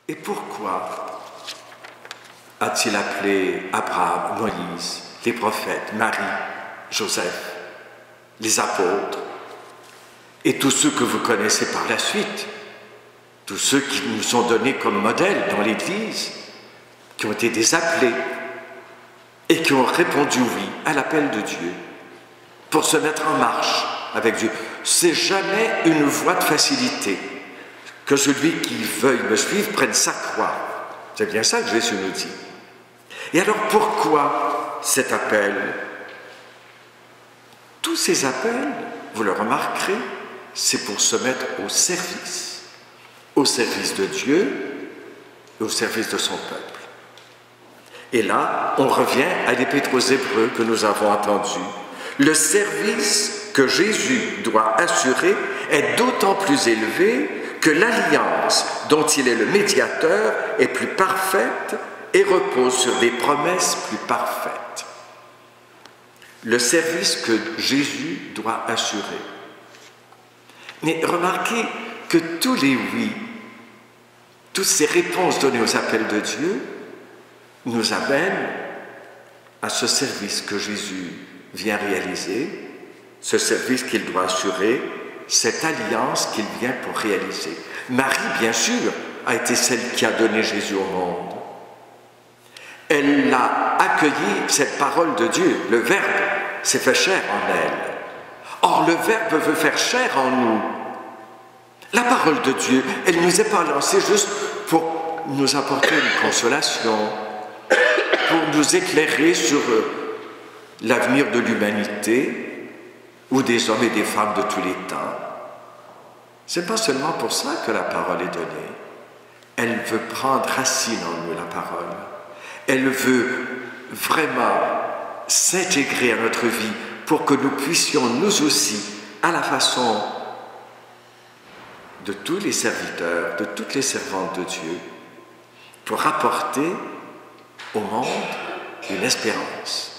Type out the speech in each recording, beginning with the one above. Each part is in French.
Et pourquoi a-t-il appelé Abraham, Moïse, les prophètes, Marie, Joseph, les apôtres et tous ceux que vous connaissez par la suite, tous ceux qui nous sont donnés comme modèles dans l'Église, qui ont été des appelés et qui ont répondu oui à l'appel de Dieu pour se mettre en marche avec Dieu. C'est jamais une voie de facilité que celui qui veuille me suivre prenne sa croix. C'est bien ça que Jésus nous dit. Et alors pourquoi cet appel? Tous ces appels, vous le remarquerez, c'est pour se mettre au service de Dieu et au service de son peuple. Et là, on revient à l'Épître aux Hébreux que nous avons entendu. Le service que Jésus doit assurer est d'autant plus élevé que l'alliance dont il est le médiateur est plus parfaite et repose sur des promesses plus parfaites. Le service que Jésus doit assurer. Mais remarquez que tous les oui, toutes ces réponses données aux appels de Dieu nous amènent à ce service que Jésus vient réaliser, ce service qu'il doit assurer, cette alliance qu'il vient pour réaliser. Marie, bien sûr, a été celle qui a donné Jésus au monde. Elle a accueilli cette parole de Dieu, le Verbe s'est fait chair en elle. Or, le Verbe veut faire chair en nous. La parole de Dieu, elle ne nous est pas lancée juste pour nous apporter une consolation, pour nous éclairer sur l'avenir de l'humanité ou des hommes et des femmes de tous les temps. Ce n'est pas seulement pour ça que la parole est donnée. Elle veut prendre racine en nous, la parole. Elle veut vraiment s'intégrer à notre vie pour que nous puissions, nous aussi, à la façon de tous les serviteurs, de toutes les servantes de Dieu, pour apporter au monde une espérance,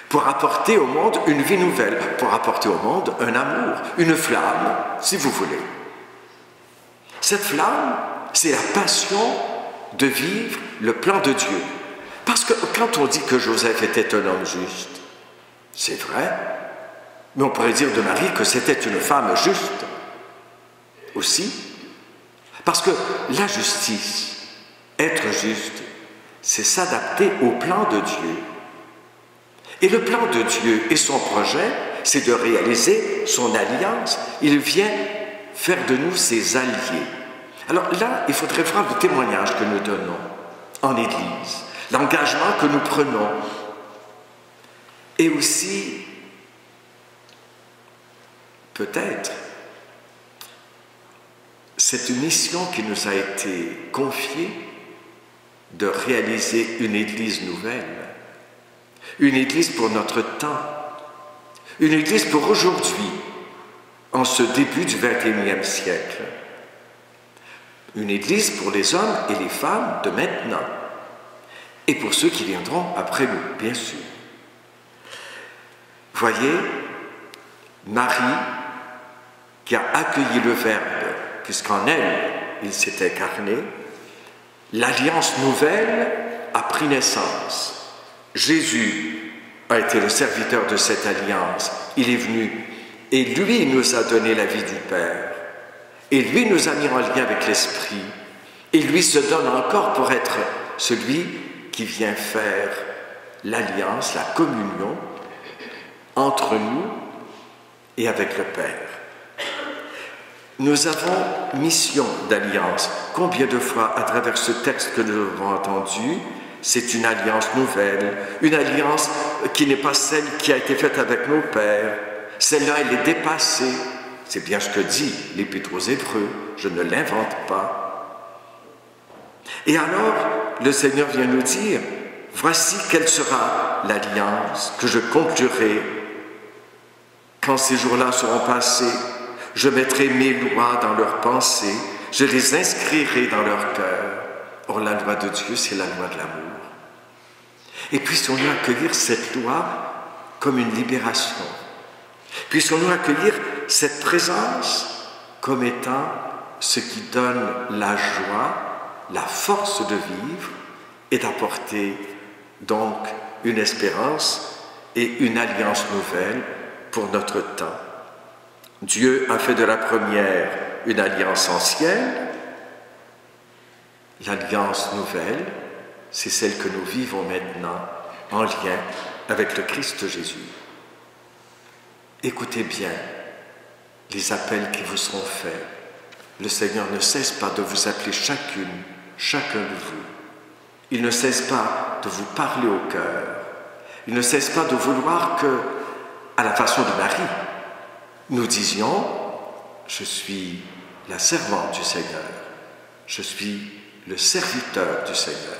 pour apporter au monde une vie nouvelle, pour apporter au monde un amour, une flamme, si vous voulez. Cette flamme, c'est la passion de vivre le plan de Dieu. Parce que quand on dit que Joseph était un homme juste, c'est vrai, mais on pourrait dire de Marie que c'était une femme juste aussi. Parce que la justice, être juste, c'est s'adapter au plan de Dieu. Et le plan de Dieu et son projet, c'est de réaliser son alliance. Il vient faire de nous ses alliés. Alors là, il faudrait voir le témoignage que nous donnons en Église, l'engagement que nous prenons, et aussi, peut-être, cette mission qui nous a été confiée de réaliser une Église nouvelle, une Église pour notre temps, une Église pour aujourd'hui, en ce début du XXIe siècle, une Église pour les hommes et les femmes de maintenant, et pour ceux qui viendront après nous, bien sûr. Voyez, Marie, qui a accueilli le Verbe, puisqu'en elle, il s'est incarné, l'alliance nouvelle a pris naissance. Jésus a été le serviteur de cette alliance. Il est venu et lui nous a donné la vie du Père. Et lui nous a mis en lien avec l'Esprit. Et lui se donne encore pour être celui qui vient faire l'alliance, la communion entre nous et avec le Père. Nous avons mission d'alliance. Combien de fois, à travers ce texte que nous avons entendu, c'est une alliance nouvelle, une alliance qui n'est pas celle qui a été faite avec nos pères. Celle-là, elle est dépassée. C'est bien ce que dit l'Épître aux Hébreux. Je ne l'invente pas. Et alors, le Seigneur vient nous dire, voici quelle sera l'alliance que je conclurai quand ces jours-là seront passés. Je mettrai mes lois dans leurs pensées, je les inscrirai dans leur cœur. Or, la loi de Dieu, c'est la loi de l'amour. Et puissions-nous accueillir cette loi comme une libération. Puissions-nous accueillir cette présence comme étant ce qui donne la joie, la force de vivre et d'apporter donc une espérance et une alliance nouvelle pour notre temps. Dieu a fait de la première une alliance ancienne. L'alliance nouvelle, c'est celle que nous vivons maintenant en lien avec le Christ Jésus. Écoutez bien les appels qui vous seront faits. Le Seigneur ne cesse pas de vous appeler chacun de vous. Il ne cesse pas de vous parler au cœur. Il ne cesse pas de vouloir que, à la façon de Marie, nous disions « Je suis la servante du Seigneur. Je suis le serviteur du Seigneur. »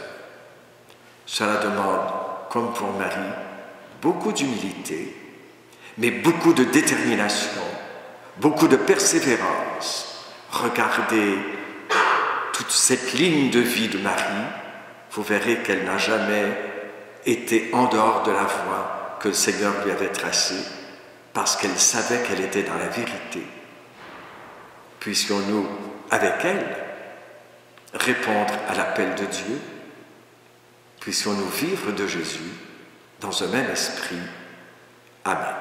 Cela demande, comme pour Marie, beaucoup d'humilité, mais beaucoup de détermination, beaucoup de persévérance. Regardez toute cette ligne de vie de Marie, vous verrez qu'elle n'a jamais été en dehors de la voie que le Seigneur lui avait tracée, parce qu'elle savait qu'elle était dans la vérité. Puissions-nous, avec elle, répondre à l'appel de Dieu, puissions-nous vivre de Jésus dans un même esprit. Amen.